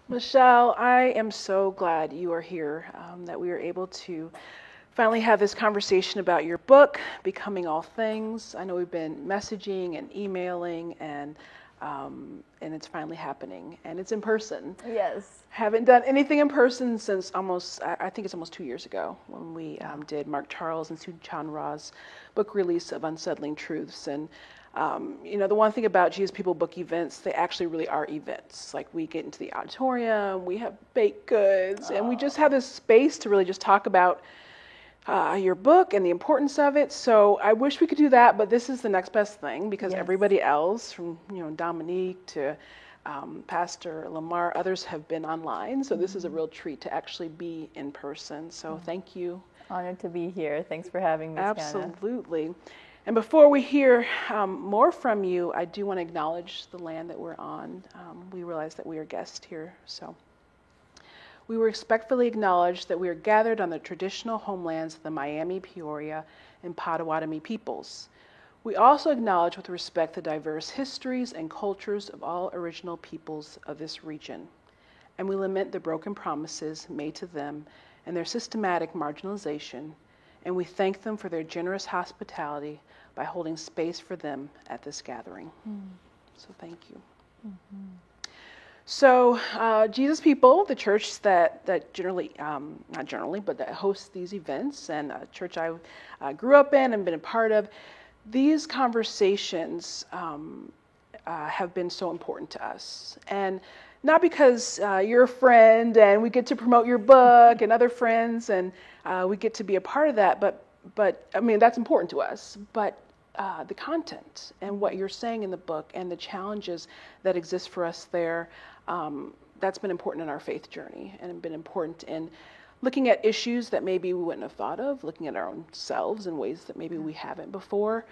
Michelle, I am so glad you are here, that we are able to finally have this conversation about your book, Becoming All Things. I know we've been messaging and emailing, and it's finally happening, and it's in person. Yes. Haven't done anything in person since I think it's almost 2 years ago when we did Mark Charles and Suchan Ra's book release of Unsettling Truths. And the one thing about Jesus People book events, they actually really are events. Like, we get into the auditorium, we have baked goods, and we just have this space to really just talk about your book and the importance of it. So I wish we could do that, but this is the next best thing, because everybody else, from Dominique to Pastor Lamar, others have been online. So this is a real treat to actually be in person. So thank you. Honored to be here. Thanks for having me, Absolutely. And before we hear more from you, I do want to acknowledge the land that we're on. We realize that we are guests here, so we respectfully acknowledge that we are gathered on the traditional homelands of the Miami, Peoria, and Potawatomi peoples. We also acknowledge with respect the diverse histories and cultures of all original peoples of this region, and we lament the broken promises made to them and their systematic marginalization, and we thank them for their generous hospitality by holding space for them at this gathering. So thank you. So Jesus People, the church that generally, not generally, but that hosts these events, and a church I grew up in and been a part of, these conversations have been so important to us. And not because you're a friend and we get to promote your book and other friends and we get to be a part of that, but I mean, that's important to us. But the content and what you're saying in the book and the challenges that exist for us there, that's been important in our faith journey and been important in looking at issues that maybe we wouldn't have thought of, looking at our own selves in ways that maybe we haven't before.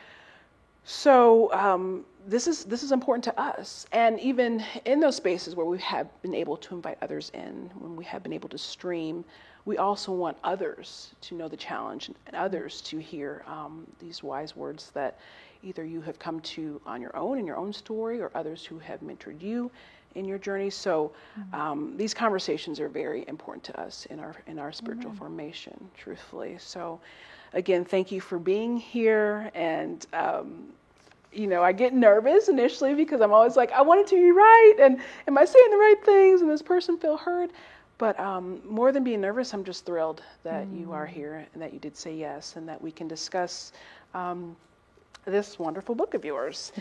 So this is important to us. And even in those spaces where we have been able to invite others in, when we have been able to stream, we also want others to know the challenge and others to hear these wise words that either you have come to on your own in your own story, or others who have mentored you in your journey. So these conversations are very important to us in our spiritual formation, truthfully. So again, thank you for being here. And I get nervous initially because I'm always like, I want it to be right, and am I saying the right things, and does this person feel heard? But more than being nervous, I'm just thrilled that you are here and that you did say yes, and that we can discuss this wonderful book of yours.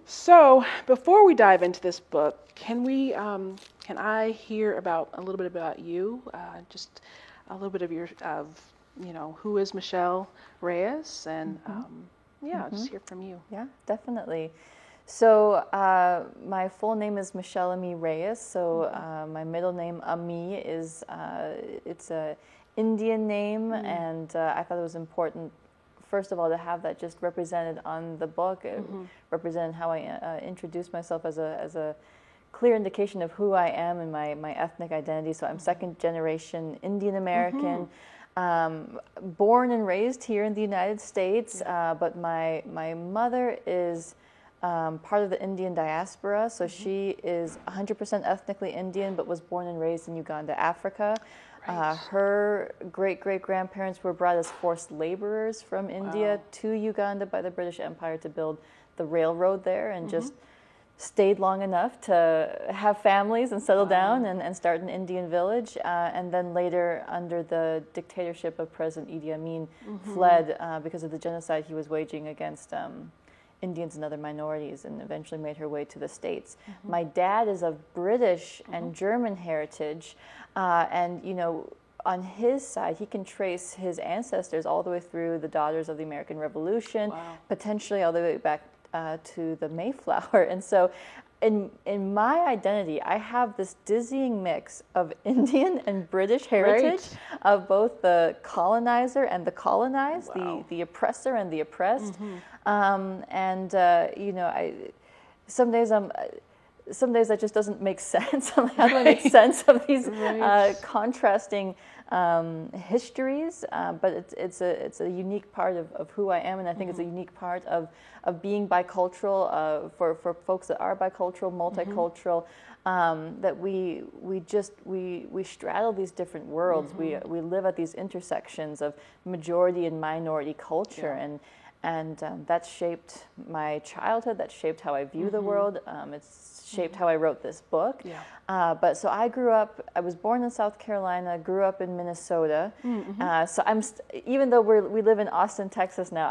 So before we dive into this book, can I hear a little bit about you? Just a little bit of who is Michelle Reyes, and just hear from you. Yeah, definitely. So my full name is Michelle Ami Reyes. So my middle name Ami is it's a Indian name, and I thought it was important, first of all, to have that just represented on the book. It represented how I introduce myself as a clear indication of who I am and my ethnic identity. So I'm second generation Indian American. Born and raised here in the United States, but my mother is part of the Indian diaspora, so she is 100% ethnically Indian, but was born and raised in Uganda, Africa. Right. Her great-great-grandparents were brought as forced laborers from India to Uganda by the British Empire to build the railroad there, and just stayed long enough to have families and settle down and start an Indian village. And then later, under the dictatorship of President Idi Amin, fled because of the genocide he was waging against Indians and other minorities, and eventually made her way to the States. My dad is of British and German heritage, and on his side, he can trace his ancestors all the way through the Daughters of the American Revolution, potentially all the way back to the Mayflower. And so in my identity, I have this dizzying mix of Indian and British heritage, of both the colonizer and the colonized, the oppressor and the oppressed. Some days some days that just doesn't make sense. I'm like, how do I make sense of these contrasting histories? But it's a unique part of who I am, and I think it's a unique part of being bicultural for folks that are bicultural, multicultural. That we straddle these different worlds. We live at these intersections of majority and minority culture, and that shaped my childhood. That shaped how I view the world. It's shaped how I wrote this book. But so I was born in South Carolina, grew up in Minnesota. So even though we live in Austin, Texas now,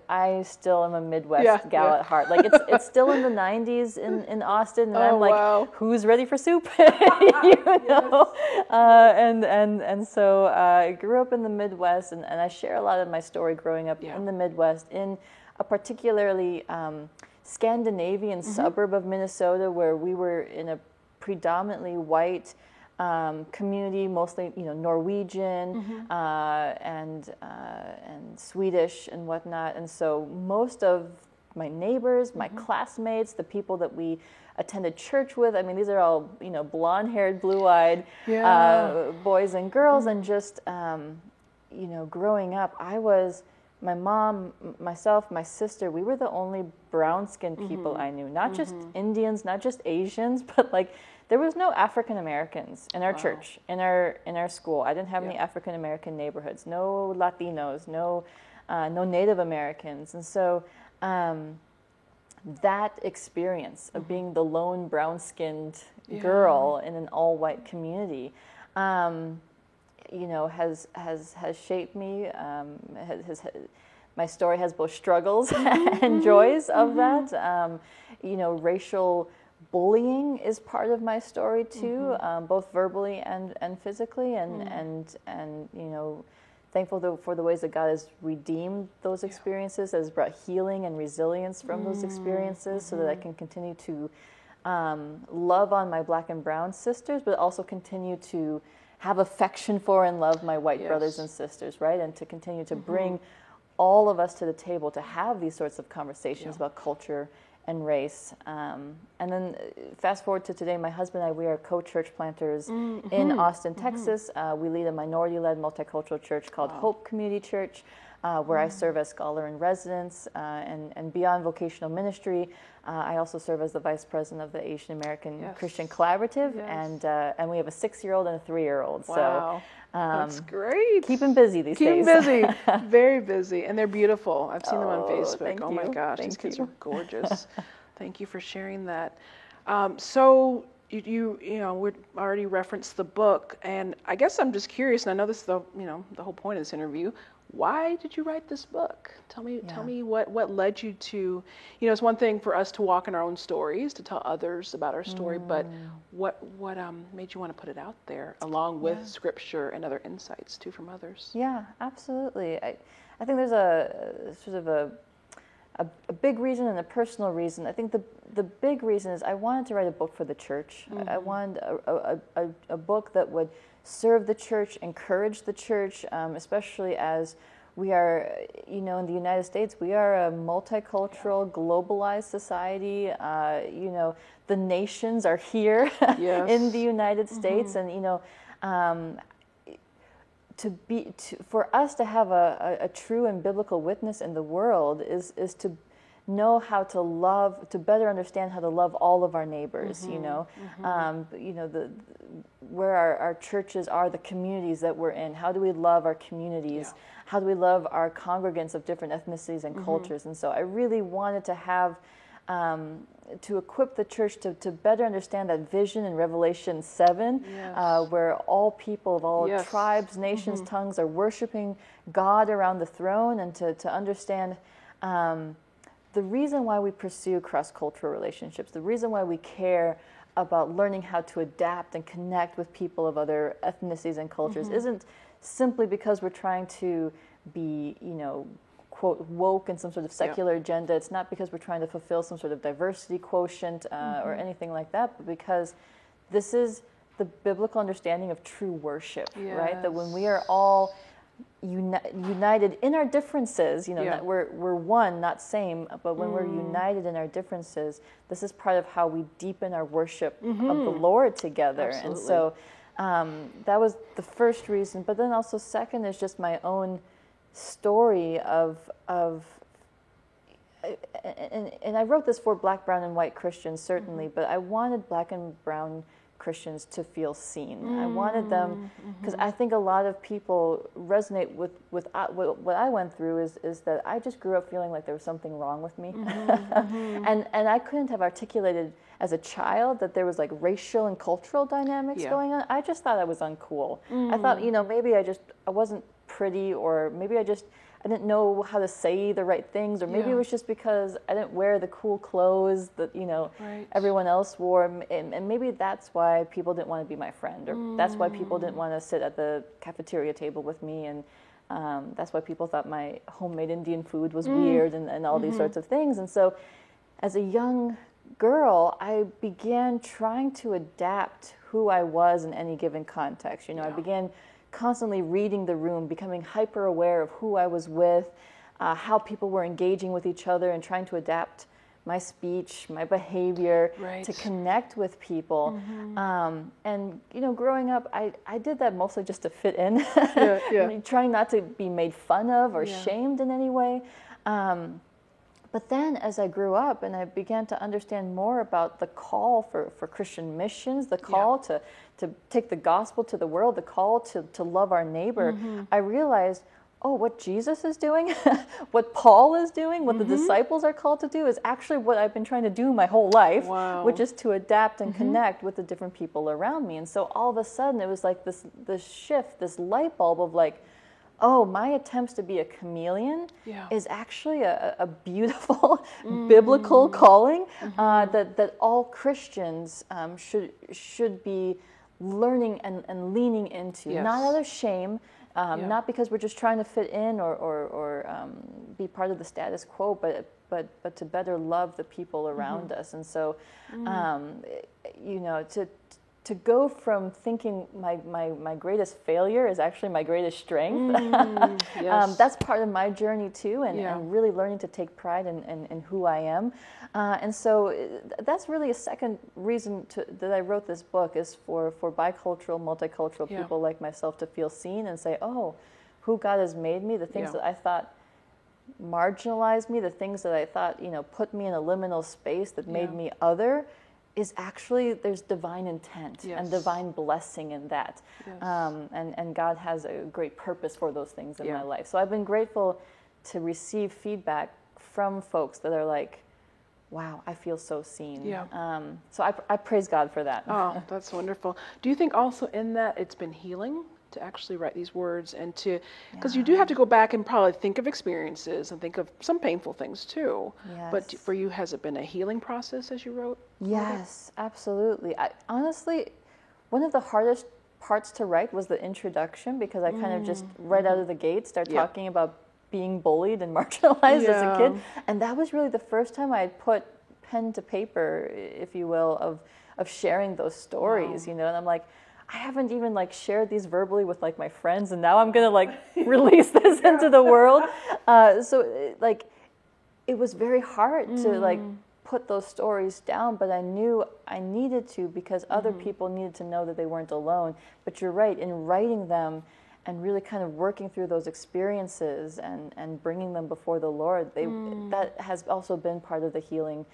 I still am a Midwest gal at heart. Like it's still in the 90s in Austin, and I'm like, who's ready for soup? know? And so I grew up in the Midwest, and I share a lot of my story growing up in the Midwest, in a particularly Scandinavian suburb of Minnesota, where we were in a predominantly white community, mostly Norwegian and Swedish and whatnot. And so most of my neighbors, my classmates, the people that we attended church with, I mean, these are all blonde-haired, blue-eyed boys and girls. And just growing up, my mom, myself, my sister, we were the only brown-skinned people I knew. Not just Indians, not just Asians, but like there was no African Americans in our church, in our school. I didn't have any African American neighborhoods, no Latinos, no Native Americans. And so that experience of being the lone brown-skinned girl in an all-white community, has shaped me. My story has both struggles and joys of that. Racial bullying is part of my story too, both verbally and physically, and thankful for the ways that God has redeemed those experiences, has brought healing and resilience from those experiences, so that I can continue to love on my Black and brown sisters, but also continue to have affection for and love my white brothers and sisters, right? And to continue to bring all of us to the table to have these sorts of conversations about culture and race. And then fast forward to today, my husband and I, we are co-church planters in Austin, Texas. We lead a minority-led multicultural church called Hope Community Church, where I serve as scholar in residence, and beyond vocational ministry, I also serve as the vice president of the Asian American Christian Collaborative, and we have a 6-year-old and a 3-year-old. Wow. So that's great. Keep them busy these days. Keep them busy, very busy, and they're beautiful. I've seen them on Facebook. Thank My you. gosh, Thank these kids you. are gorgeous. Thank you for sharing that. So we already referenced the book, and I guess I'm just curious, and I know this is the whole point of this interview. Why did you write this book? Tell me what led you to, it's one thing for us to walk in our own stories, to tell others about our story, but what made you want to put it out there along with scripture and other insights too from others? Yeah, absolutely. I think there's a sort of a big reason and a personal reason. I think the big reason is I wanted to write a book for the church. I wanted a book that would serve the church, encourage the church, especially as we are, in the United States, we are a multicultural, globalized society. The nations are here in the United States, and for us to have a true and biblical witness in the world is to know how to love, to better understand how to love all of our neighbors. Where our churches are, the communities that we're in. How do we love our communities? How do we love our congregants of different ethnicities and cultures? And so I really wanted to have to equip the church to better understand that vision in Revelation 7, where all people of all tribes, nations, tongues are worshiping God around the throne, and to understand the reason why we pursue cross-cultural relationships, the reason why we care about learning how to adapt and connect with people of other ethnicities and cultures isn't simply because we're trying to be, quote, woke in some sort of secular agenda. It's not because we're trying to fulfill some sort of diversity quotient or anything like that, but because this is the biblical understanding of true worship, right? That when we are all united in our differences, you know, Yeah. that we're one, not same, but when we're united in our differences, this is part of how we deepen our worship of the Lord together. Absolutely. And so that was the first reason. But then also second is just my own story of and I wrote this for Black, brown, and white Christians, certainly, but I wanted Black and brown Christians to feel seen. I wanted them, because I think a lot of people resonate with what I went through is that I just grew up feeling like there was something wrong with me. And I couldn't have articulated as a child that there was like racial and cultural dynamics going on. I just thought I was uncool. I thought, you know, maybe I wasn't pretty, or maybe I didn't know how to say the right things, or maybe it was just because I didn't wear the cool clothes that, you know, everyone else wore, and maybe that's why people didn't want to be my friend, or that's why people didn't want to sit at the cafeteria table with me, and that's why people thought my homemade Indian food was weird, and all these sorts of things. And so as a young girl, I began trying to adapt who I was in any given context. You know, I began constantly reading the room, becoming hyper aware of who I was with, how people were engaging with each other, and trying to adapt my speech, my behavior to connect with people. And, you know, growing up, I did that mostly just to fit in, trying not to be made fun of or shamed in any way. But then as I grew up and I began to understand more about the call for Christian missions, the call to take the gospel to the world, the call to love our neighbor, I realized, oh, what Jesus is doing, what Paul is doing, what the disciples are called to do is actually what I've been trying to do my whole life, which is to adapt and connect with the different people around me. And so all of a sudden it was like this shift, this light bulb of like, oh, my attempts to be a chameleon is actually a beautiful biblical calling that all Christians should be learning and leaning into, not out of shame, not because we're just trying to fit in or be part of the status quo, but to better love the people around us. And so, you know, to go from thinking my greatest failure is actually my greatest strength, that's part of my journey too, and really learning to take pride in who I am. And so that's really a second reason that I wrote this book, is for bicultural, multicultural people like myself to feel seen and say, oh, who God has made me, the things that I thought marginalized me, the things that I thought, you know, put me in a liminal space that made me other, is actually, there's divine intent and divine blessing in that. And God has a great purpose for those things in my life. So I've been grateful to receive feedback from folks that are like, wow, I feel so seen. So I praise God for that. Oh, that's wonderful. Do you think also in that it's been healing to actually write these words, and to, because you do have to go back and probably think of experiences and think of some painful things too. But for you, has it been a healing process as you wrote? Yes, absolutely. Honestly, one of the hardest parts to write was the introduction, because I kind of just right out of the gate started talking about being bullied and marginalized as a kid. And that was really the first time I had put pen to paper, if you will, of sharing those stories, you know, and I'm like, I haven't even like shared these verbally with like my friends, and now I'm gonna like release this into the world. So like, it was very hard to like put those stories down, but I knew I needed to, because other people needed to know that they weren't alone. But you're right, in writing them and really kind of working through those experiences and bringing them before the Lord, that has also been part of the healing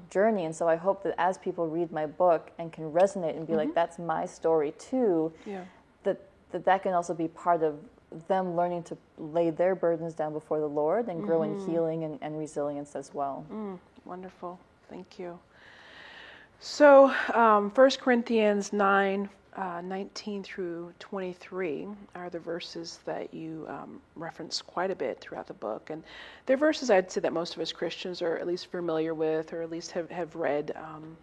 journey. And so I hope that as people read my book and can resonate and be like, that's my story too, that can also be part of them learning to lay their burdens down before the Lord and grow in healing and resilience as well. Wonderful. Thank you. So 1 Corinthians 9, 19 through 23 are the verses that you reference quite a bit throughout the book. And they're verses I'd say that most of us Christians are at least familiar with, or at least have read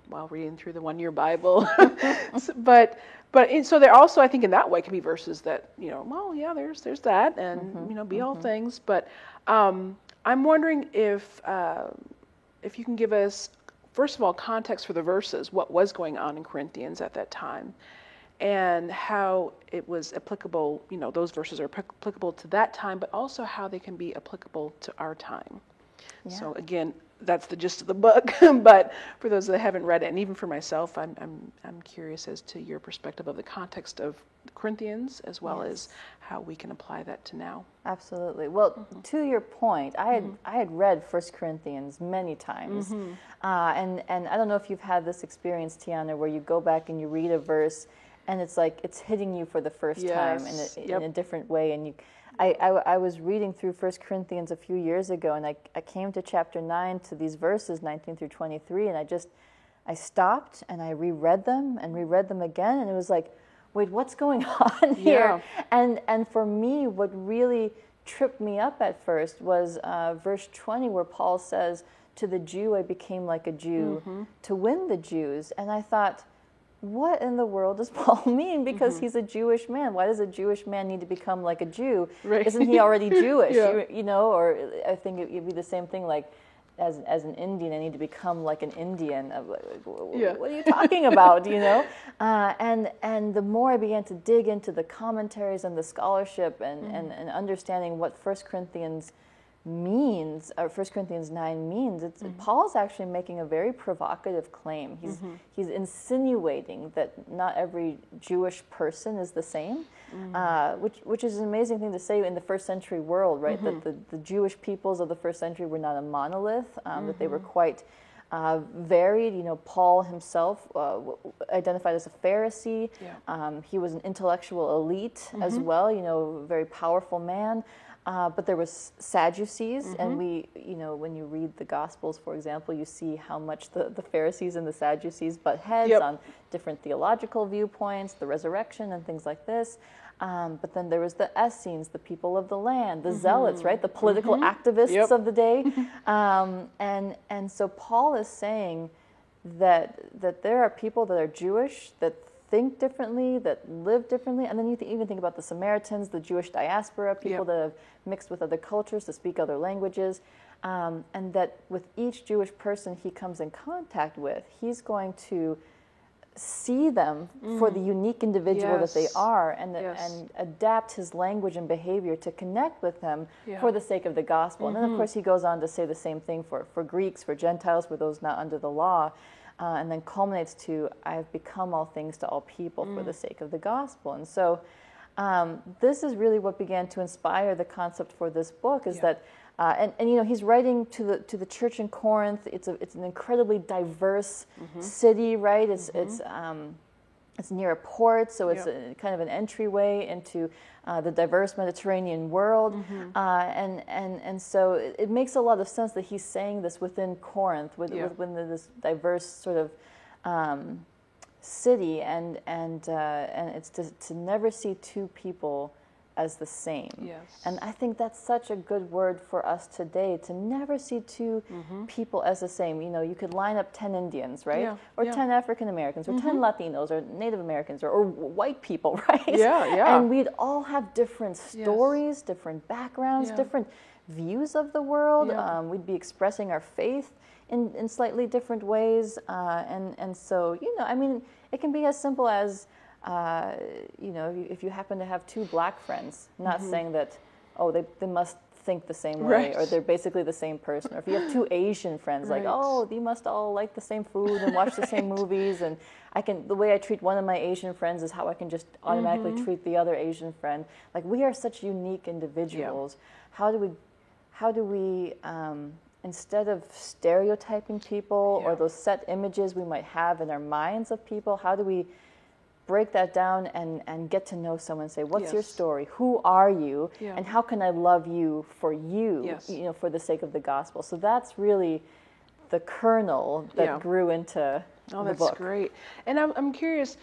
while reading through the one-year Bible. So they're also, I think, in that way can be verses that, you know, well, yeah, there's that, and, you know, be all things. But I'm wondering if you can give us, first of all, context for the verses, what was going on in Corinthians at that time. and how it was applicable, those verses are applicable to that time, but also how they can be applicable to our time. Yeah. So again, that's the gist of the book. But for those that haven't read it, and even for myself, I'm curious as to your perspective of the context of Corinthians, as well as how we can apply that to now. Absolutely. Well, to your point, I had read 1 Corinthians many times, and I don't know if you've had this experience, Tiana, where you go back and you read a verse, and it's like it's hitting you for the first time in a different way, and I was reading through 1 Corinthians a few years ago, and I came to chapter 9 to these verses 19 through 23, and I stopped and I reread them again, and it was like, wait, what's going on here? And for me, what really tripped me up at first was verse 20, where Paul says, "To the Jew I became like a Jew to win the Jews," and I thought, what in the world does Paul mean? Because he's a Jewish man. Why does a Jewish man need to become like a Jew? Right. Isn't he already Jewish? Or I think it'd be the same thing like as an Indian, I need to become like an Indian. What are you talking about? And the more I began to dig into the commentaries and the scholarship and understanding what 1 Corinthians means, or 1 Corinthians 9 means, Paul's actually making a very provocative claim. He's insinuating that not every Jewish person is the same, which is an amazing thing to say in the first century world, right? That the Jewish peoples of the first century were not a monolith, that they were quite varied. Paul himself identified as a Pharisee. He was an intellectual elite as well, very powerful man. But there was Sadducees, and when you read the Gospels, for example, you see how much the Pharisees and the Sadducees butt heads on different theological viewpoints, the resurrection and things like this. But then there was the Essenes, the people of the land, the Zealots, right, the political activists of the day. And so Paul is saying that there are people that are Jewish that think differently, that live differently, and then you even think about the Samaritans, the Jewish diaspora, people that have mixed with other cultures to speak other languages, and that with each Jewish person he comes in contact with, he's going to see them for the unique individual that they are, and adapt his language and behavior to connect with them for the sake of the gospel. And then, of course, he goes on to say the same thing for Greeks, for Gentiles, for those not under the law. And then culminates to, I have become all things to all people for the sake of the gospel. And so this is really what began to inspire the concept for this book, is that, and he's writing to the church in Corinth. It's an incredibly diverse city, right? It's near a port, so it's kind of an entryway into the diverse Mediterranean world. And so it makes a lot of sense that he's saying this within Corinth, within this diverse sort of city, and it's to never see two people as the same. And I think that's such a good word for us today, to never see two people as the same. You could line up 10 Indians, right? Or 10 African Americans, or 10 Latinos, or Native Americans, or white people, right? And we'd all have different stories, different backgrounds, different views of the world. We'd be expressing our faith in slightly different ways. And so, it can be as simple as, if you happen to have two black friends, not saying that, they must think the same way, or they're basically the same person. Or if you have two Asian friends, like, they must all like the same food and watch the same movies, and the way I treat one of my Asian friends is how I can just automatically treat the other Asian friend. Like, we are such unique individuals. How do we instead of stereotyping people or those set images we might have in our minds of people, how do we break that down and get to know someone and say, what's your story? Who are you? And how can I love you for you, for the sake of the gospel? So that's really the kernel that grew into the book. That's great. And I'm curious,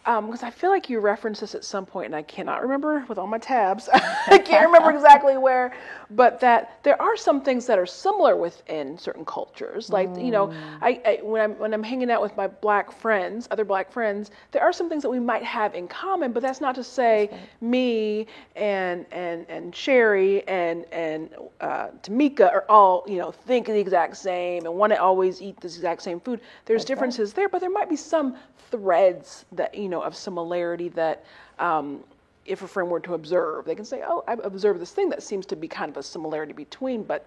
because I feel like you referenced this at some point, and I cannot remember with all my tabs. I can't remember exactly where, but that there are some things that are similar within certain cultures. Like, when I'm hanging out with my other black friends, there are some things that we might have in common, but that's not to say me and Sherry and Tamika are all, think the exact same and want to always eat the exact same food. There's differences there, but there might be some threads that, of similarity that if a friend were to observe, they can say, oh, I've observed this thing that seems to be kind of a similarity between, but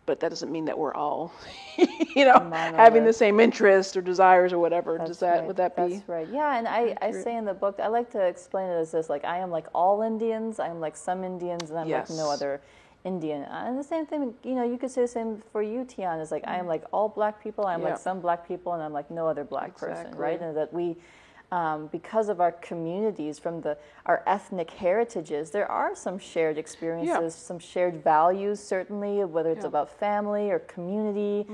that doesn't mean that we're all, having the same interests or desires or whatever. Would that be? That's right. Yeah, and I say in the book, I like to explain it as this, like, I am like all Indians, I am like some Indians, and I'm like no other Indian. And the same thing, you could say the same for you, Tian, is like, I am like all black people, I'm like some black people, and I'm like no other black person, right? And that we, because of our communities, from our ethnic heritages, there are some shared experiences, some shared values, certainly, whether it's about family or community,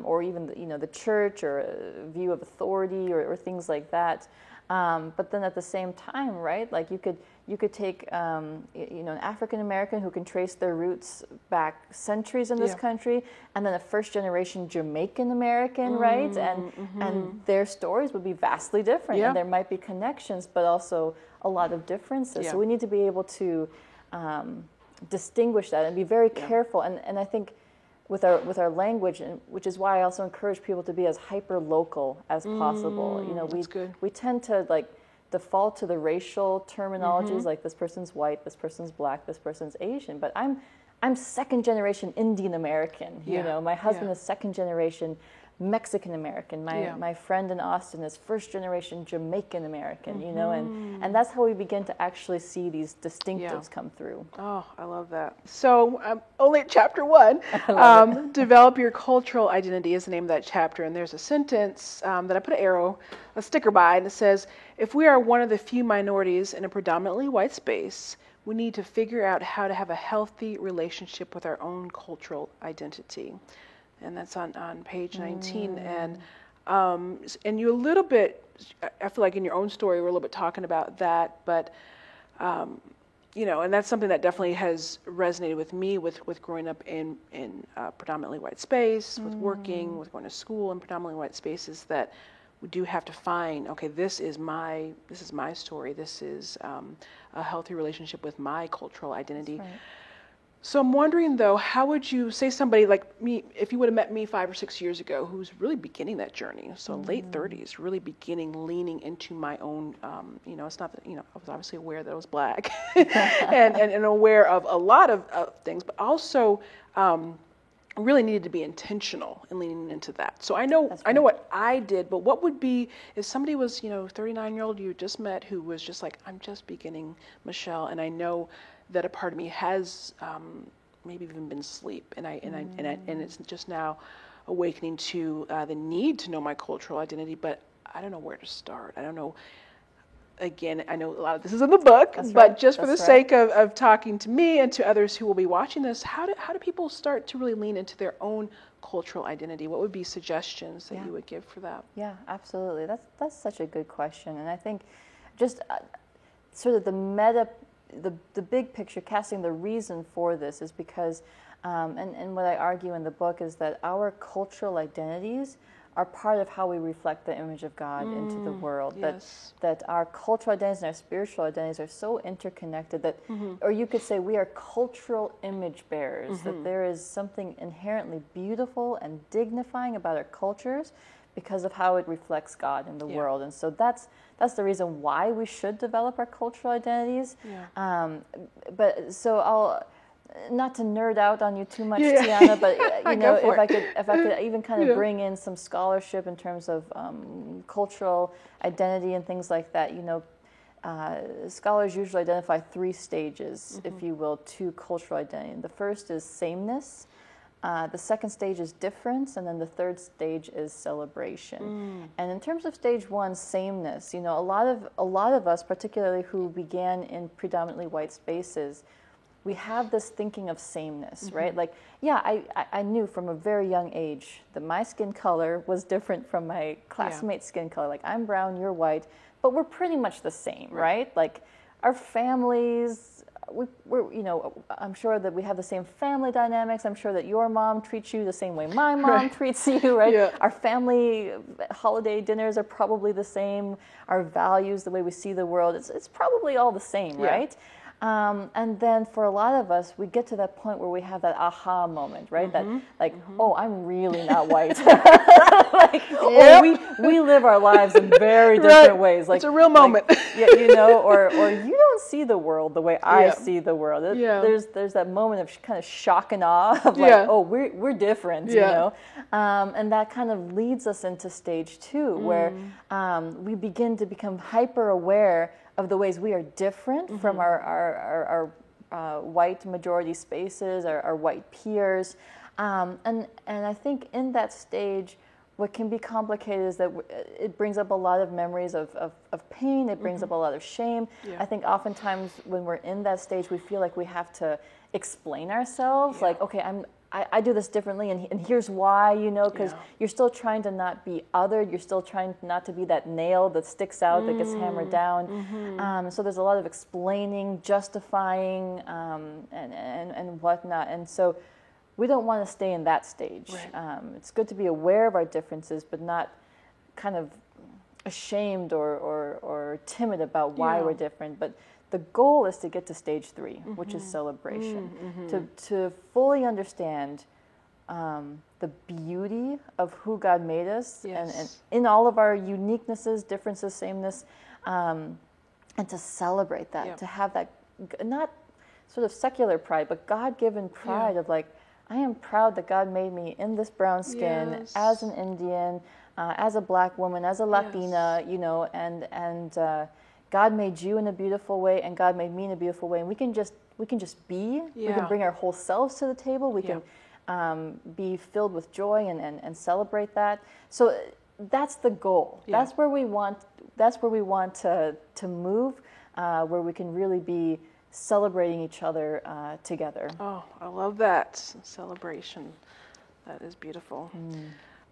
or even the church or a view of authority or things like that. But then at the same time, right, like you could take an African American who can trace their roots back centuries in this country, and then a first generation Jamaican American, right, and their stories would be vastly different, and there might be connections, but also a lot of differences. So we need to be able to distinguish that and be very careful. And I think with our language, and which is why I also encourage people to be as hyper local as possible. We tend to default to the racial terminologies, like this person's white, this person's black, this person's Asian, but I'm second generation Indian American. My husband is second generation Mexican American. My friend in Austin is first generation Jamaican American. And that's how we begin to actually see these distinctives come through. Oh, I love that. So only at chapter 1, develop your cultural identity is the name of that chapter. And there's a sentence that I put a sticker by, and it says, if we are one of the few minorities in a predominantly white space, we need to figure out how to have a healthy relationship with our own cultural identity. And that's on page 19. And you a little bit, I feel like in your own story, we're a little bit talking about that, but, and that's something that definitely has resonated with me with growing up in predominantly white space, with working, with going to school in predominantly white spaces, that we do have to find, okay, this is my story. This is a healthy relationship with my cultural identity. That's right. So I'm wondering, though, how would you say somebody like me, if you would have met me 5 or 6 years ago, who's really beginning that journey, so late 30s, really leaning into my own, it's not that, I was obviously aware that I was black and aware of a lot of things, but also really needed to be intentional in leaning into that. So I know what I did, but what would be if somebody was, 39-year-old you just met who was just like, I'm just beginning, Michelle, and I know that a part of me has maybe even been asleep, and it's just now awakening to the need to know my cultural identity, but I don't know where to start. I don't know. Again, I know a lot of this is in the book, but just for the sake of talking to me and to others who will be watching this, how do people start to really lean into their own cultural identity? What would be suggestions that you would give for that? Yeah, absolutely. That's such a good question, and I think just sort of the big picture, casting the reason for this is because, and what I argue in the book is that our cultural identities are part of how we reflect the image of God into the world. Yes. That our cultural identities and our spiritual identities are so interconnected that, or you could say we are cultural image bearers, that there is something inherently beautiful and dignifying about our cultures because of how it reflects God in the world. And so that's the reason why we should develop our cultural identities. Yeah. But so I'll, not to nerd out on you too much, Tiana, but if I could even kind of bring in some scholarship in terms of cultural identity and things like that, scholars usually identify 3 stages, if you will, to cultural identity. The first is sameness. The second stage is difference, and then the third stage is celebration. And in terms of stage 1, sameness, a lot of us, particularly who began in predominantly white spaces, we have this thinking of sameness, right? Like, I knew from a very young age that my skin color was different from my classmate's skin color. Like, I'm brown, you're white, but we're pretty much the same, right? Like, our families, we're, I'm sure that we have the same family dynamics. I'm sure that your mom treats you the same way my mom treats you, right? Yeah. Our family holiday dinners are probably the same. Our values, the way we see the world, it's probably all the same, right? And then for a lot of us, we get to that point where we have that aha moment, right? That like, oh, I'm really not white. Like, or we live our lives in very different ways. Like, it's a real moment. Like, yeah, you know, or you don't see the world the way I see the world. There's that moment of kind of shock and awe of like, oh, we're different, you know, and that kind of leads us into stage 2, where we begin to become hyper aware of the ways we are different from our white majority spaces, our white peers, and I think in that stage, what can be complicated is that it brings up a lot of memories of pain. It brings up a lot of shame. I think oftentimes when we're in that stage, we feel like we have to explain ourselves. Like, okay, I do this differently, and here's why, you know, because you're still trying to not be othered. You're still trying not to be that nail that sticks out, that gets hammered down. So there's a lot of explaining, justifying, and whatnot. And so we don't want to stay in that stage. It's good to be aware of our differences, but not kind of ashamed or timid about why we're different. But the goal is to get to stage 3, which is celebration, to fully understand the beauty of who God made us, and in all of our uniquenesses, differences, sameness, and to celebrate that, to have that, not sort of secular pride, but God-given pride of like, I am proud that God made me in this brown skin, as an Indian, as a black woman, as a Latina, you know, and God made you in a beautiful way, and God made me in a beautiful way, and we can just be. We can bring our whole selves to the table. We can be filled with joy and celebrate that. So that's the goal. That's where we want. That's where we want to move, where we can really be celebrating each other together. Oh, I love that celebration. That is beautiful.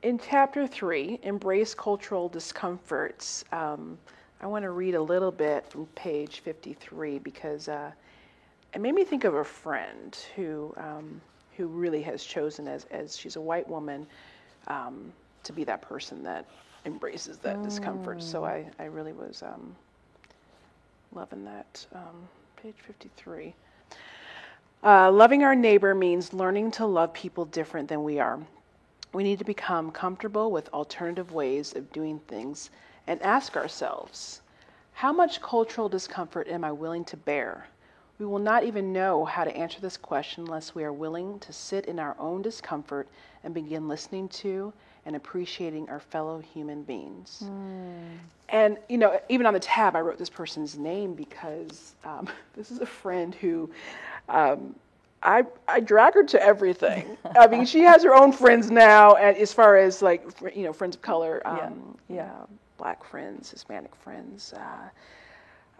In chapter 3, Embrace Cultural Discomforts, I want to read a little bit from page 53 because it made me think of a friend who really has chosen, as she's a white woman, to be that person that embraces that discomfort. So I really was loving that. Page 53. Loving our neighbor means learning to love people different than we are. We need to become comfortable with alternative ways of doing things and ask ourselves, how much cultural discomfort am I willing to bear? We will not even know how to answer this question unless we are willing to sit in our own discomfort and begin listening to and appreciating our fellow human beings. And, you know, even on the tab, I wrote this person's name because this is a friend who I drag her to everything. I mean, she has her own friends now, and as far as like, you know, friends of color, Black friends, Hispanic friends,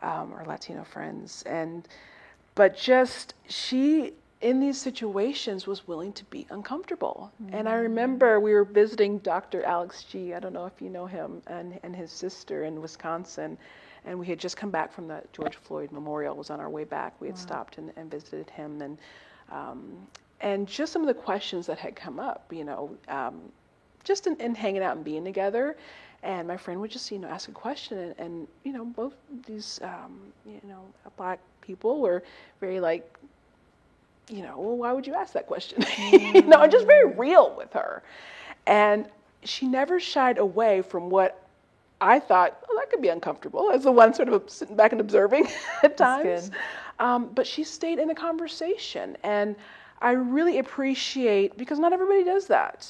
or Latino friends, but just she, in these situations, was willing to be uncomfortable. And I remember we were visiting Dr. Alex G. I don't know if you know him, and his sister in Wisconsin. And we had just come back from the George Floyd Memorial. It was on our way back. We had stopped and visited him. And just some of the questions that had come up, you know, just in hanging out and being together. And my friend would just, you know, ask a question. And you know, both these, you know, Black people were very like, you know, well, why would you ask that question? You know, and just very real with her. And she never shied away from what I thought, oh, that could be uncomfortable, as the one sort of sitting back and observing at times. But she stayed in the conversation. And I really appreciate, because not everybody does that.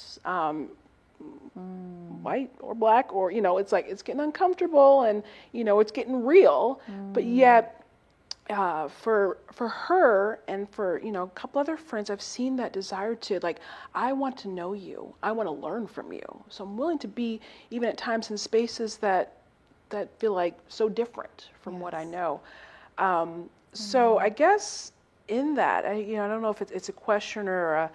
White or Black, or, you know, it's like, it's getting uncomfortable and, you know, it's getting real. But yet, for her and for, you know, a couple other friends, I've seen that desire to, like, I want to know you. I want to learn from you. So I'm willing to be, even at times, in spaces that feel like so different from what I know. So I guess in that, I don't know if it's a question or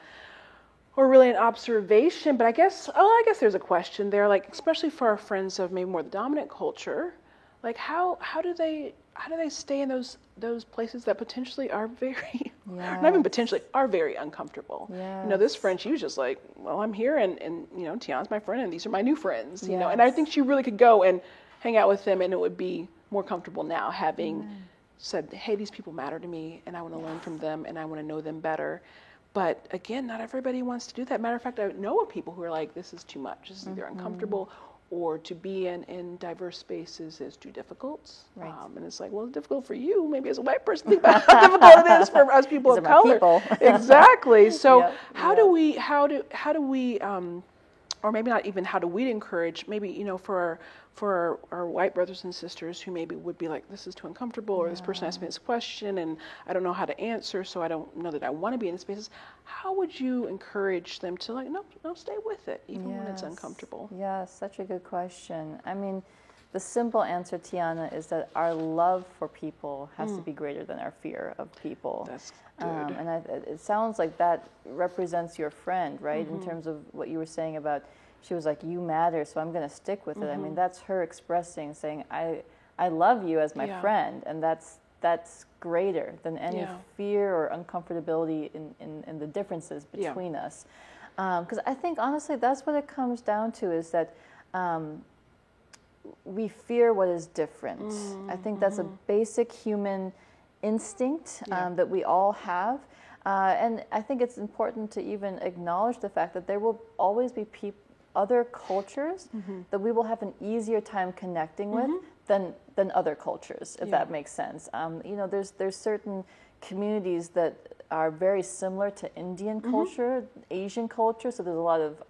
really an observation, but I guess there's a question there, like, especially for our friends of maybe more the dominant culture, like how do they stay in those places that potentially are very, not even potentially, are very uncomfortable? You know, this friend, she was just like, well, I'm here, and you know, Tiana's my friend, and these are my new friends, you know, and I think she really could go and hang out with them, and it would be more comfortable now, having said, hey, these people matter to me, and I want to learn from them, and I want to know them better. But again, not everybody wants to do that. Matter of fact, I know of people who are like, this is too much. This is either uncomfortable, or to be in diverse spaces is too difficult. Right. And it's like, well, it's difficult for you. Maybe as a white person, think about how difficult it is for us people of color. Exactly. So how do we, or maybe not even how do we encourage, maybe, you know, for our white brothers and sisters who maybe would be like, this is too uncomfortable, or this person asked me this question and I don't know how to answer, so I don't know that I want to be in spaces. How would you encourage them to like, no, stay with it, even when it's uncomfortable? Yeah, such a good question. I mean, the simple answer, Tiana, is that our love for people has to be greater than our fear of people. That's good. And it sounds like that represents your friend, right? In terms of what you were saying about, she was like, you matter, so I'm going to stick with it. I mean, that's her expressing, saying, I love you as my friend, and that's greater than any fear or uncomfortability in the differences between us. Because I think, honestly, that's what it comes down to, is that we fear what is different. I think that's a basic human instinct that we all have. And I think it's important to even acknowledge the fact that there will always be other cultures that we will have an easier time connecting with than other cultures, if that makes sense. You know, there's certain communities that are very similar to Indian culture, Asian culture, so there's a lot of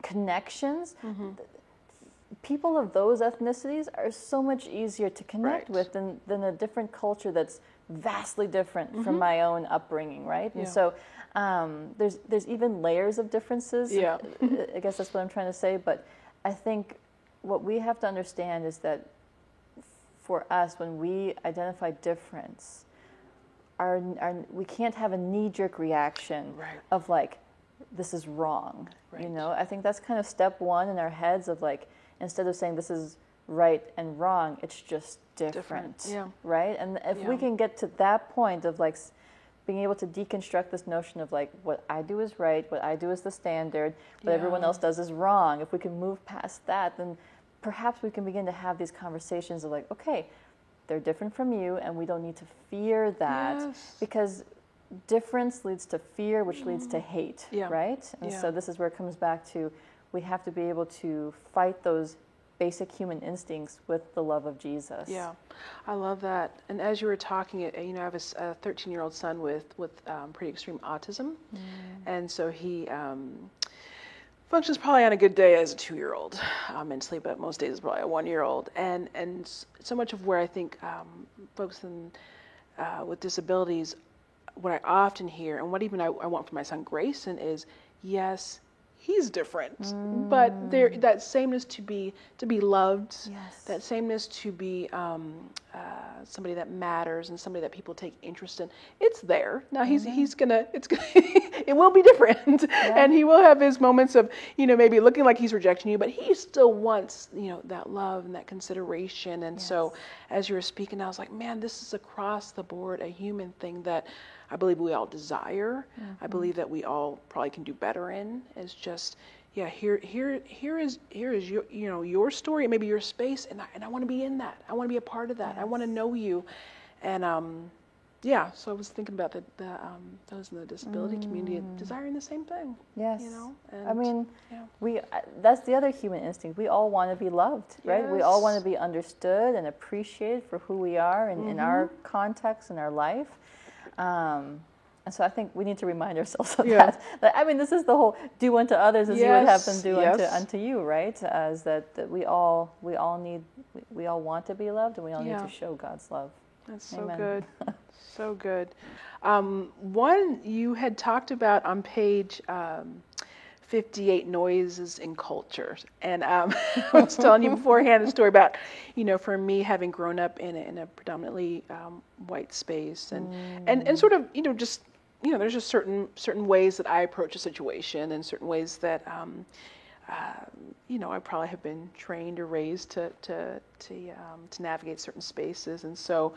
connections. People of those ethnicities are so much easier to connect with than a different culture that's vastly different from my own upbringing, right? And so there's even layers of differences. I guess that's what I'm trying to say. But I think what we have to understand is that for us, when we identify difference, we can't have a knee-jerk reaction of like, this is wrong. You know, I think that's kind of step one in our heads of like, instead of saying this is right and wrong, it's just different. Right? And if we can get to that point of like being able to deconstruct this notion of like, what I do is right, what I do is the standard, what everyone else does is wrong. If we can move past that, then perhaps we can begin to have these conversations of like, okay, they're different from you, and we don't need to fear that, because difference leads to fear, which leads to hate, right? And so this is where it comes back to, we have to be able to fight those basic human instincts with the love of Jesus. Yeah, I love that. And as you were talking, you know, I have a 13-year-old son with pretty extreme autism, and so he functions probably on a good day as a 2-year-old mentally, but most days is probably a 1-year-old. And so much of where I think folks with disabilities, what I often hear, and what even I want for my son Grayson is, yes, he's different, but that sameness to be loved, that sameness to be somebody that matters and somebody that people take interest in, it's there. Now it will be different, and he will have his moments of, you know, maybe looking like he's rejecting you, but he still wants, you know, that love and that consideration. And so as you were speaking, I was like, man, this is across the board a human thing that I believe we all desire. I believe that we all probably can do better in, is just, here is your, you know, your story, maybe your space, and I want to be in that. I want to be a part of that. I want to know you. And so I was thinking about those in the disability community desiring the same thing. Yes. You know? And, I mean, that's the other human instinct. We all want to be loved, right? We all want to be understood and appreciated for who we are in our context in our life. And so I think we need to remind ourselves of that. I mean, this is the whole do unto others as you would have them do unto you, right? As that we all want to be loved, and we all need to show God's love. That's so good. So good. One you had talked about on page 58, noises in culture. And I was telling you beforehand the story about, you know, for me having grown up in a predominantly white space and sort of, you know, just, you know, there's just certain ways that I approach a situation and certain ways that I probably have been trained or raised to navigate certain spaces, and so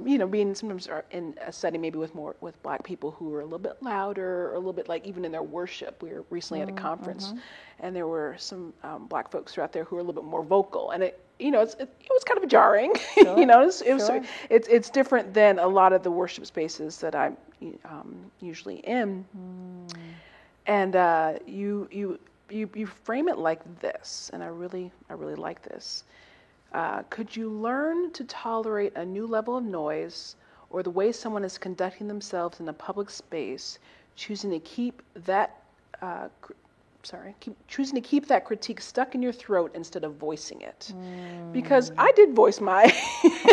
being sometimes in a setting maybe with Black people who are a little bit louder or a little bit like even in their worship. We were recently at a conference, and there were some Black folks out there who were a little bit more vocal, and it was kind of jarring. Sure. It's different than a lot of the worship spaces that I'm usually in, and you frame it like this, and I really like this. Could you learn to tolerate a new level of noise or the way someone is conducting themselves in a public space, choosing to keep that critique stuck in your throat instead of voicing it? Because I did voice my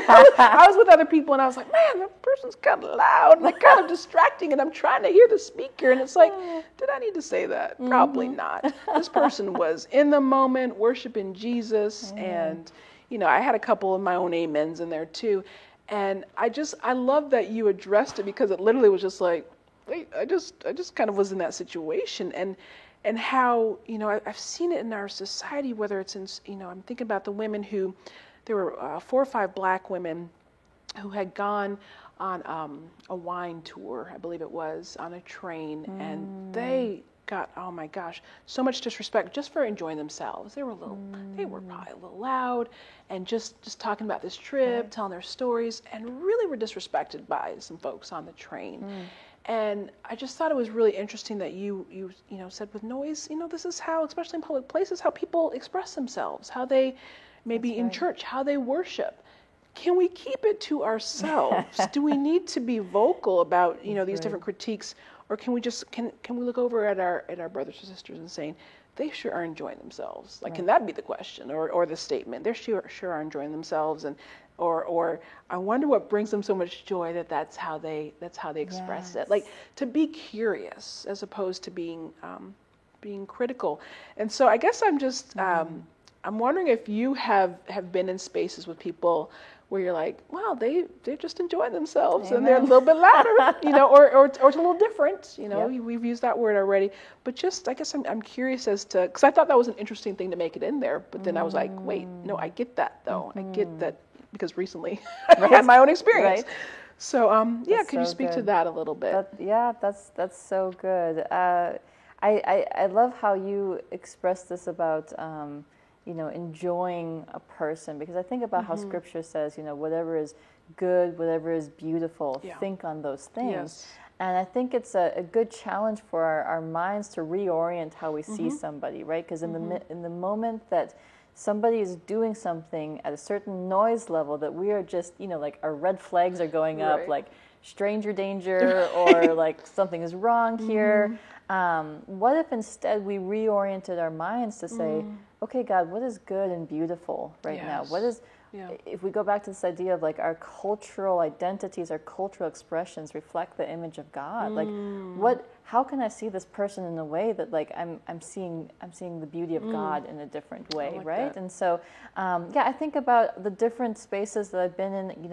I was with other people and I was like, man, that person's kind of loud and like kind of distracting, and I'm trying to hear the speaker, and it's like, did I need to say that? Probably not. This person was in the moment worshiping Jesus, and I had a couple of my own amens in there too. And I love that you addressed it, because it literally was just like, wait, I just kind of was in that situation. And how, I've seen it in our society, whether it's in, I'm thinking about the women there were 4 or 5 Black women who had gone on a wine tour, I believe it was, on a train, and they got, oh my gosh, so much disrespect just for enjoying themselves. They were probably a little loud, and just talking about this trip, telling their stories, and really were disrespected by some folks on the train. And I just thought it was really interesting that you said with noise, this is how, especially in public places, how people express themselves, how they maybe in church, how they worship. Can we keep it to ourselves? Do we need to be vocal about these different critiques? Or can we look over at our brothers and sisters and saying, they sure are enjoying themselves? Like, can that be the question or the statement? They sure are enjoying themselves, or I wonder what brings them so much joy that's how they express it. Like, to be curious as opposed to being critical. And so I guess I'm just I'm wondering if you have been in spaces with people where you're like, wow, they're just enjoying themselves. Amen. And they're a little bit louder, or it's a little different, We've used that word already. But just, I guess I'm curious as to, because I thought that was an interesting thing to make it in there, but then I was like, wait, no, I get that though. I get that because recently I had my own experience. Right. So, could you speak to that a little bit? That's so good. I love how you express this about, enjoying a person, because I think about how Scripture says, whatever is good, whatever is beautiful, think on those things. Yes. And I think it's a good challenge for our minds to reorient how we see somebody, right? Because in the moment that somebody is doing something at a certain noise level that we are just, like our red flags are going up, like stranger danger, or like something is wrong here. What if instead we reoriented our minds to say, okay, God, what is good and beautiful right now? What is, if we go back to this idea of like our cultural identities, our cultural expressions reflect the image of God. Like, how can I see this person in a way that like I'm seeing the beauty of God in a different way, like right? That. And so, I think about the different spaces that I've been in.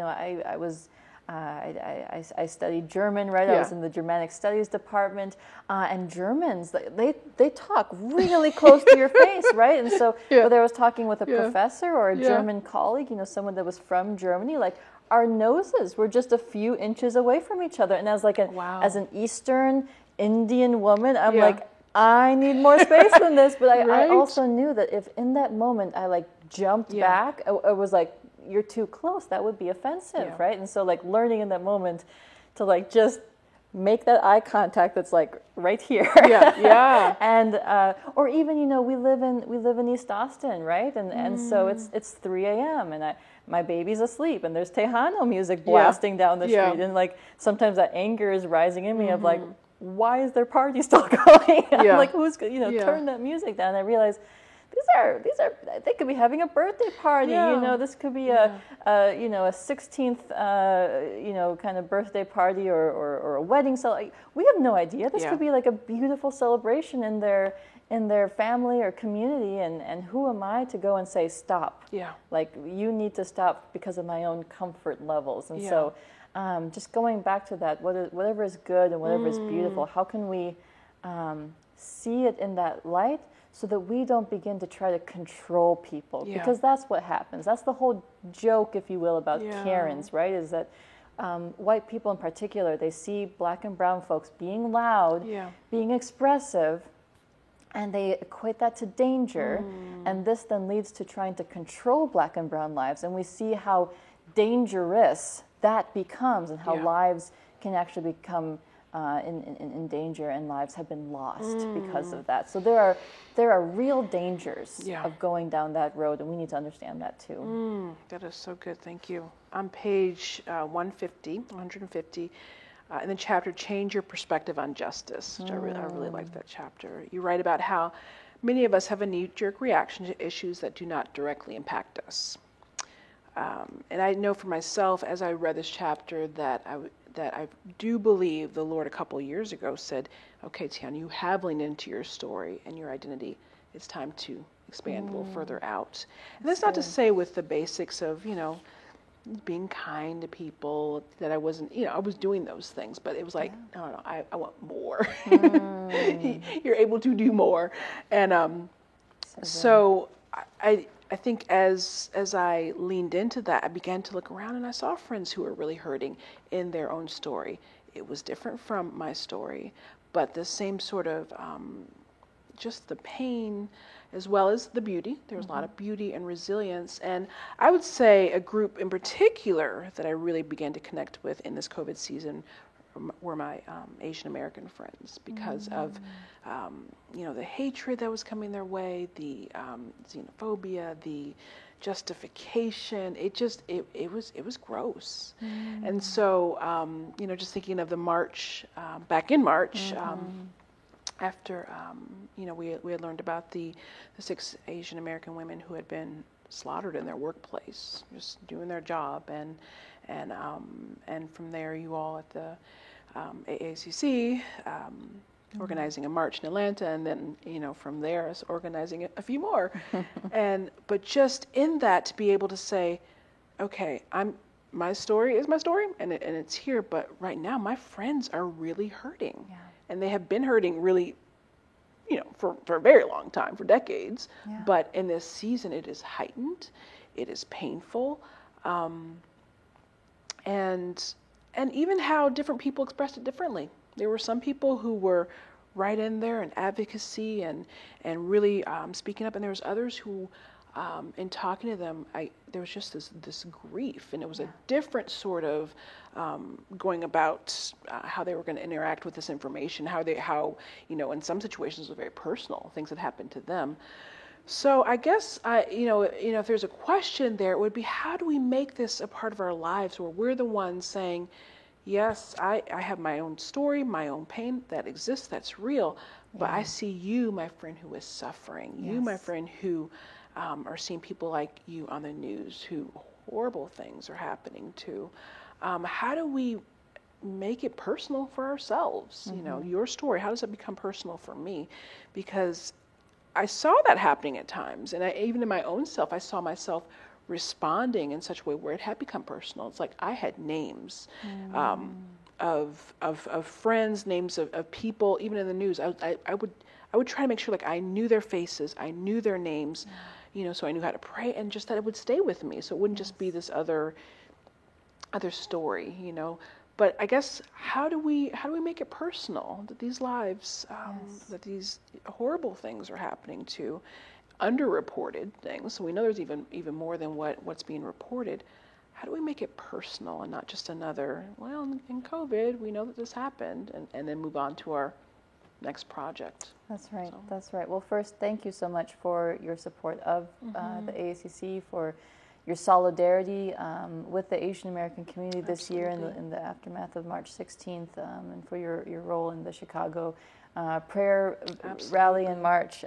I studied German, right? I was in the Germanic Studies department, and Germans, they talk really close to your face, right? And so whether I was talking with a professor or a German colleague, someone that was from Germany, like our noses were just a few inches away from each other. And as like as an Eastern Indian woman, I'm like, I need more space than this. But I also knew that if in that moment I like jumped back, it was like, you're too close, that would be offensive, right? And so like learning in that moment to like just make that eye contact that's like right here. And or even we live in East Austin, right? And so it's 3 a.m. and my baby's asleep and there's Tejano music blasting down the street, and like sometimes that anger is rising in me of like, why is their party still going? I'm like, who's turn that music down? And I realize these are they could be having a birthday party. This could be a 16th kind of birthday party or a wedding. So we have no idea. This could be like a beautiful celebration in their family or community. And who am I to go and say stop? Like you need to stop because of my own comfort levels. And so just going back to that, whatever is good and whatever is beautiful, how can we see it in that light? so that we don't begin to try to control people, Yeah. because that's what happens. That's the whole joke, if you will, about Yeah. Karens, right? Is that white people in particular, they see black and brown folks being loud, Yeah. being expressive, and they equate that to danger. And this then leads to trying to control black and brown lives. And we see how dangerous that becomes, and how Yeah. lives can actually become in danger, and lives have been lost because of that. So there are real dangers Yeah. of going down that road, and we need to understand that too. That is so good. Thank you. On page 150, in the chapter "Change Your Perspective on Justice," which I really liked that chapter. You write about how many of us have a knee-jerk reaction to issues that do not directly impact us. And I know for myself, as I read this chapter, that I do believe the Lord a couple of years ago said, "Okay, Tiana, you have leaned into your story and your identity. It's time to expand a little further out." And that's not to say with the basics of, being kind to people, that I wasn't, I was doing those things, but it was like, no, I want more. You're able to do more. And so I think as I leaned into that, I began to look around, and I saw friends who were really hurting in their own story. It was different from my story, but the same sort of just the pain as well as the beauty. There was a lot of beauty and resilience. And I would say a group in particular that I really began to connect with in this COVID season were my Asian American friends, because of the hatred that was coming their way, the xenophobia, the justification. It was gross. And so just thinking of the march back in March. After we had learned about the 6 Asian American women who had been slaughtered in their workplace, just doing their job, and from there, you all at the AACC organizing a march in Atlanta, and then from there us organizing a few more, but just in that, to be able to say, okay, my story is my story, and it's here, but right now my friends are really hurting. Yeah. And they have been hurting really, for a very long time, for decades. Yeah. But in this season, it is heightened, it is painful, and even how different people expressed it differently. There were some people who were right in there in advocacy and really speaking up, and there was others who, in talking to them, there was just this grief, and it was a different sort of going about how they were going to interact with this information, how in some situations it was very personal, things that happened to them. So I guess if there's a question there, it would be, how do we make this a part of our lives where we're the ones saying, yes, I have my own story, my own pain that exists, that's real, but I see you, my friend, who is suffering, you, my friend, who are seeing people like you on the news who horrible things are happening to. How do we make it personal for ourselves? Your story, how does it become personal for me? Because I saw that happening at times, and even in my own self, I saw myself responding in such a way where it had become personal. It's like I had names of friends, names of people, even in the news. I would try to make sure like I knew their faces, I knew their names, so I knew how to pray, and just that it would stay with me, so it wouldn't just be this other story, But I guess how do we make it personal, that these lives, that these horrible things are happening to, underreported things. So we know there's even more than what's being reported. How do we make it personal and not just another, well, in COVID, we know that this happened, and then move on to our next project? That's right. So. That's right. Well, first, thank you so much for your support of the AACC, for your solidarity with the Asian American community this year in the aftermath of March 16th, and for your role in the Chicago prayer rally in March.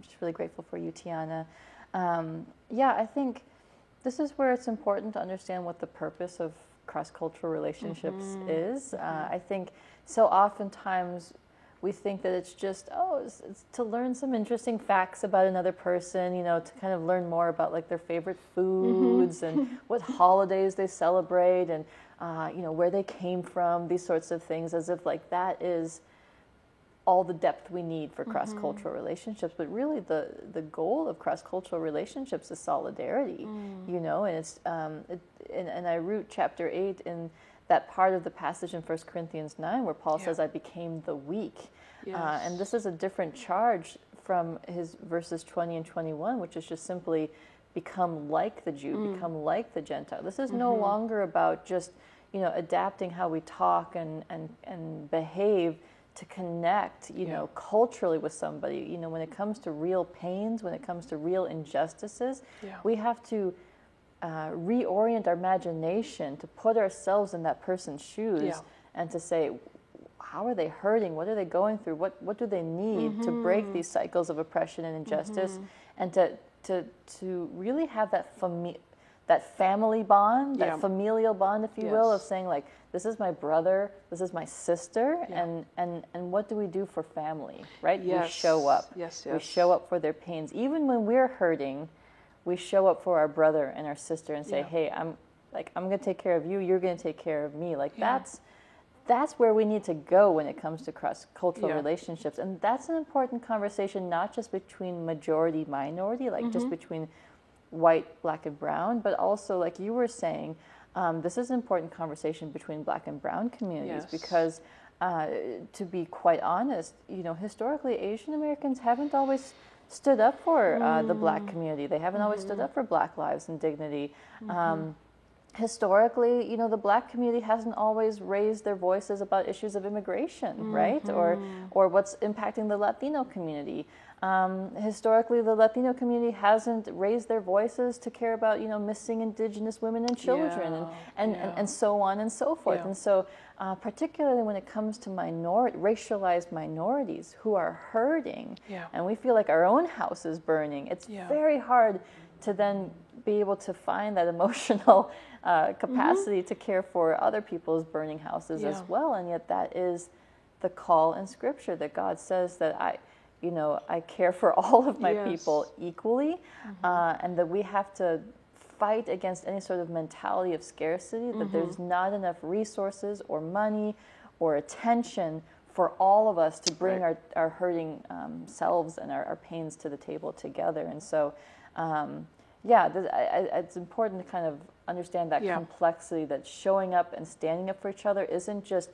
Just really grateful for you, Tiana. I think this is where it's important to understand what the purpose of cross-cultural relationships is. I think so oftentimes we think that it's just, it's to learn some interesting facts about another person, to kind of learn more about like their favorite foods and what holidays they celebrate and, where they came from, these sorts of things, as if like that is all the depth we need for cross-cultural relationships, but really the goal of cross-cultural relationships is solidarity, you know, and it's and I root chapter 8 in that part of the passage in 1 Corinthians 9 where Paul says, I became the weak. Yes. And this is a different charge from his verses 20 and 21, which is just simply become like the Jew, become like the Gentile. This is no longer about just, you know, adapting how we talk and behave to connect, you know, culturally with somebody. You know, when it comes to real pains, when it comes to real injustices, we have to reorient our imagination to put ourselves in that person's shoes and to say, how are they hurting? What are they going through? What do they need to break these cycles of oppression and injustice? And to really have that family bond, that familial bond, if you will, of saying like, this is my brother, this is my sister, and what do we do for family, right? We show up. We show up for their pains. Even when we're hurting, we show up for our brother and our sister and say, hey, I'm going to take care of you, you're going to take care of me. Like that's where we need to go when it comes to cross-cultural relationships. And that's an important conversation, not just between majority, minority, like just between white, black, and brown, but also, like you were saying, this is an important conversation between black and brown communities because, to be quite honest, you know, historically, Asian Americans haven't always stood up for the black community. They haven't always stood up for black lives and dignity. Historically, you know, the black community hasn't always raised their voices about issues of immigration, right? Or what's impacting the Latino community. Historically, the Latino community hasn't raised their voices to care about, you know, missing Indigenous women and children and so on and so forth. And so, particularly when it comes to racialized minorities who are hurting, and we feel like our own house is burning, it's very hard to then be able to find that emotional capacity to care for other people's burning houses as well. And yet that is the call in Scripture, that God says that I care for all of my people equally, and that we have to fight against any sort of mentality of scarcity, that there's not enough resources or money or attention for all of us to bring our hurting selves and our pains to the table together. And so, it's important to kind of understand that complexity, that showing up and standing up for each other isn't just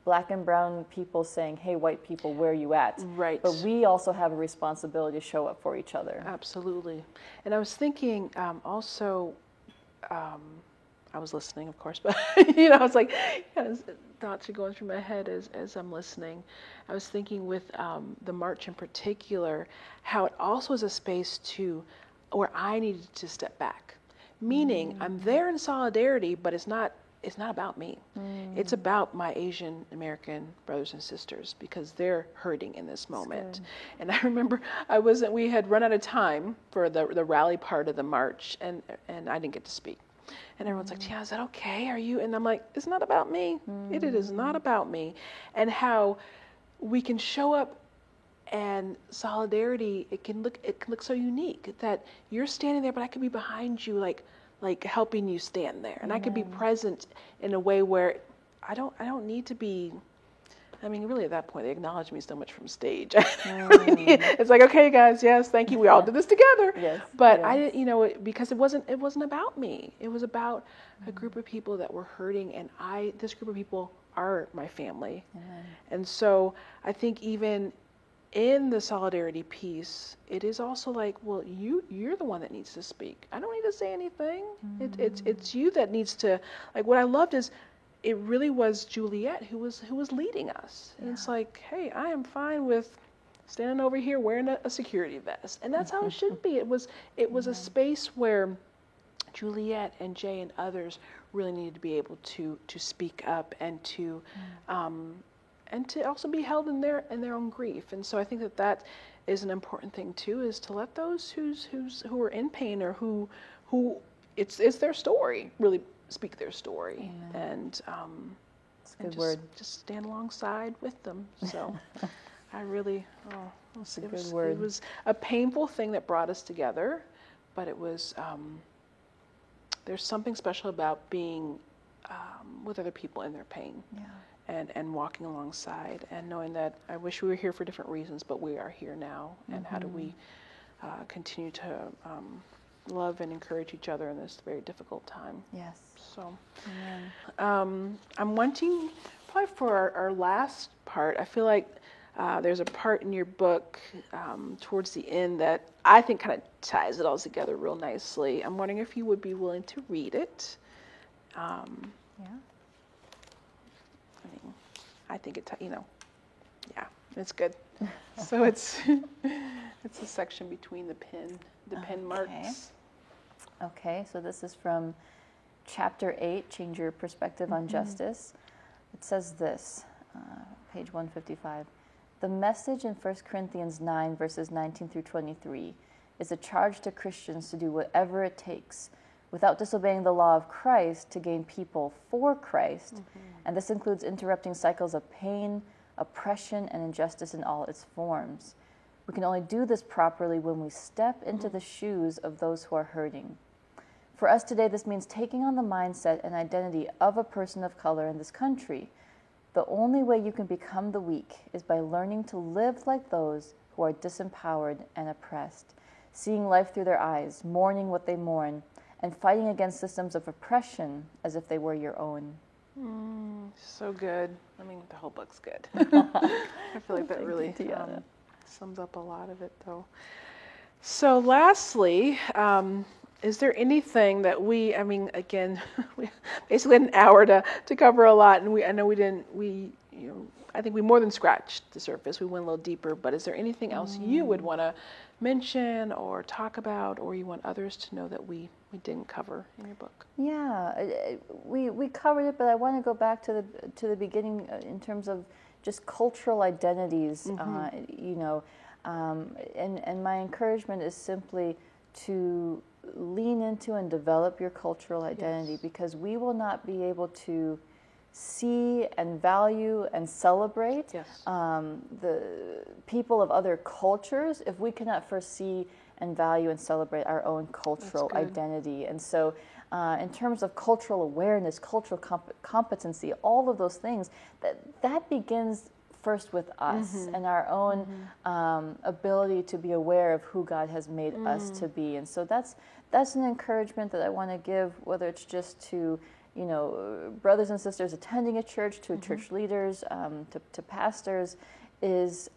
black and brown people saying, hey, white people, where are you at? Right. But we also have a responsibility to show up for each other. Absolutely. And I was thinking also, I was listening, of course, but, you know, I was like, thoughts are going through my head as I'm listening. I was thinking with the march in particular, how it also is a space where I needed to step back. Meaning, I'm there in solidarity, but it's not about me. It's about my Asian American brothers and sisters, because they're hurting in this moment. And I remember we had run out of time for the rally part of the march, and I didn't get to speak. And everyone's like, Tia, is that okay? Are you? And I'm like, it's not about me. It is not about me. And how we can show up, and solidarity, it can look so unique that you're standing there, but I could be behind you, like helping you stand there, and I could be present in a way where I don't need to be. I mean, really, at that point, they acknowledge me so much from stage. It's like, okay, guys, yes, thank you. We all did this together. But I didn't, you know, because it wasn't about me. It was about a group of people that were hurting, and this group of people are my family. And so I think even in the solidarity piece, it is also like, well, you're the one that needs to speak. I don't need to say anything. It's you that needs to, like, what I loved is it really was Juliet who was leading us. And it's like, hey, I am fine with standing over here wearing a security vest. And that's how it should be. It was a space where Juliet and Jay and others really needed to be able to speak up and to also be held in their own grief. And so I think that is an important thing too, is to let those who are in pain, or who it's their story, really speak their story. And that's a good word. Just stand alongside with them. So I really, it was a painful thing that brought us together, but it was there's something special about being with other people in their pain. and walking alongside, and knowing that I wish we were here for different reasons, but we are here now. And how do we continue to love and encourage each other in this very difficult time? Yes. So, Amen. I'm wanting, probably for our last part, I feel like there's a part in your book towards the end that I think kind of ties it all together real nicely. I'm wondering if you would be willing to read it. Yeah. I think it, yeah, it's good. So it's a section between the pen marks. Okay, so this is from Chapter 8, Change Your Perspective on Justice. It says this, page 155. The message in 1 Corinthians 9, verses 19 through 23 is a charge to Christians to do whatever it takes without disobeying the law of Christ to gain people for Christ. And this includes interrupting cycles of pain, oppression, and injustice in all its forms. We can only do this properly when we step into the shoes of those who are hurting. For us today, this means taking on the mindset and identity of a person of color in this country. The only way you can become the weak is by learning to live like those who are disempowered and oppressed, seeing life through their eyes, mourning what they mourn, and fighting against systems of oppression as if they were your own. So good. I mean, the whole book's good. I feel like that really sums up a lot of it, though. So lastly, is there anything that we basically had an hour to cover a lot, and I think we more than scratched the surface. We went a little deeper, but is there anything else you would want to mention or talk about, or you want others to know that we didn't cover in your book? Yeah, we covered it, but I want to go back to the beginning in terms of just cultural identities, and my encouragement is simply to lean into and develop your cultural identity, because we will not be able to see and value and celebrate the people of other cultures if we cannot first see and value and celebrate our own cultural identity. And so in terms of cultural awareness, cultural competency, all of those things, that begins first with us and our own ability to be aware of who God has made us to be. And so that's an encouragement that I want to give, whether it's just to brothers and sisters attending a church, to church leaders, to pastors, is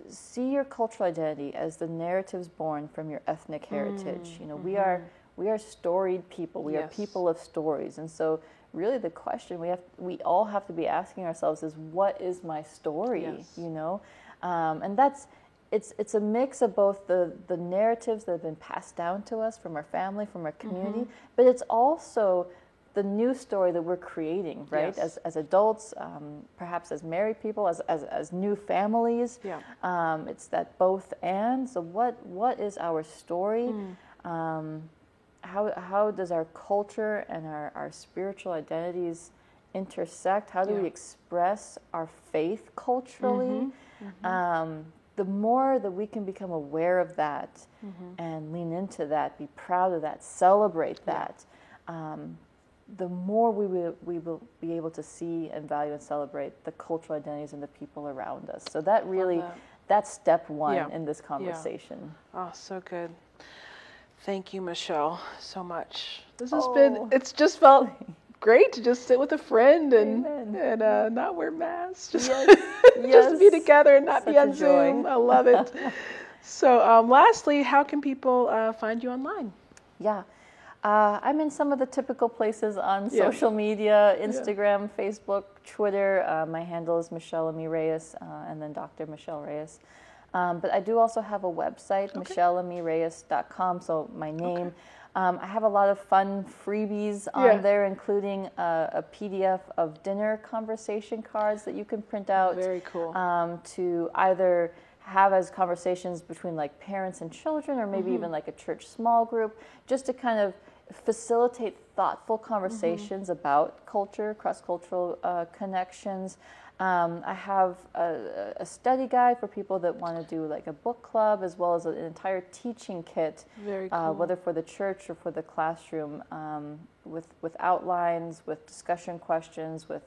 see your cultural identity as the narratives born from your ethnic heritage. We are storied people. We are people of stories, and so really the question we all have to be asking ourselves is, what is my story? And it's a mix of both the narratives that have been passed down to us from our family, from our community, but it's also the new story that we're creating, right? As adults, perhaps as married people, as new families. It's that both and. So what is our story? How does our culture and our spiritual identities intersect? How do we express our faith culturally? The more that we can become aware of that and lean into that, be proud of that, celebrate that, the more we will be able to see and value and celebrate the cultural identities and the people around us. So that really, that's step one in this conversation. Oh, so good. Thank you, Michelle, so much. This has been, it's just felt great to just sit with a friend and not wear masks, just to be together and not be on Zoom. I love it. So lastly, how can people find you online? I'm in some of the typical places on social media, Instagram, Facebook, Twitter. My handle is Michelle Amy Reyes, and then Dr. Michelle Reyes. But I do also have a website, michelleamyreyes.com, so my name. I have a lot of fun freebies on there, including a PDF of dinner conversation cards that you can print out. Very cool. To either have as conversations between like parents and children, or maybe even like a church small group, just to kind of facilitate thoughtful conversations about culture, cross-cultural connections. I have a study guide for people that want to do like a book club, as well as an entire teaching kit, Very cool. whether for the church or for the classroom, with outlines, with discussion questions, with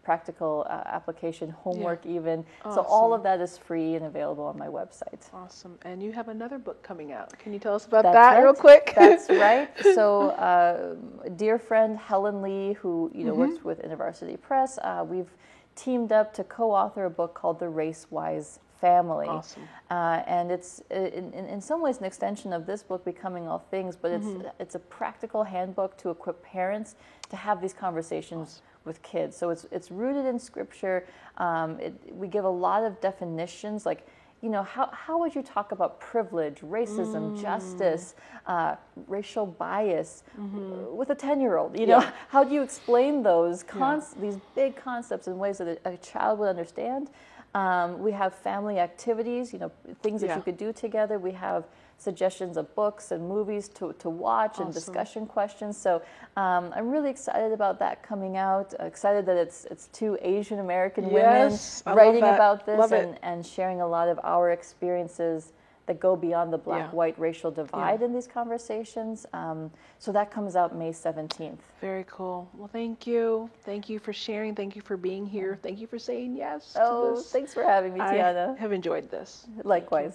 practical application homework even. So all of that is free and available on my website. Awesome. And you have another book coming out. Can you tell us about That's that right. real quick? That's right. So a dear friend, Helen Lee, who works with InterVarsity Press, we've teamed up to co-author a book called The Race Wise Family. Awesome. And it's in some ways an extension of this book, Becoming All Things, but it's a practical handbook to equip parents to have these conversations with kids. So it's rooted in scripture. We give a lot of definitions, like, how would you talk about privilege, racism, justice, racial bias with a 10-year-old? How do you explain those these big concepts in ways that a child would understand? We have family activities, things that you could do together. We have suggestions of books and movies to watch and discussion questions. So I'm really excited about that coming out. Excited that it's two Asian American women writing about this and sharing a lot of our experiences that go beyond the black-white racial divide in these conversations. So that comes out May 17th. Very cool. Well, thank you. Thank you for sharing. Thank you for being here. Thank you for saying yes to this. Thanks for having me, Tiana. I have enjoyed this. Likewise.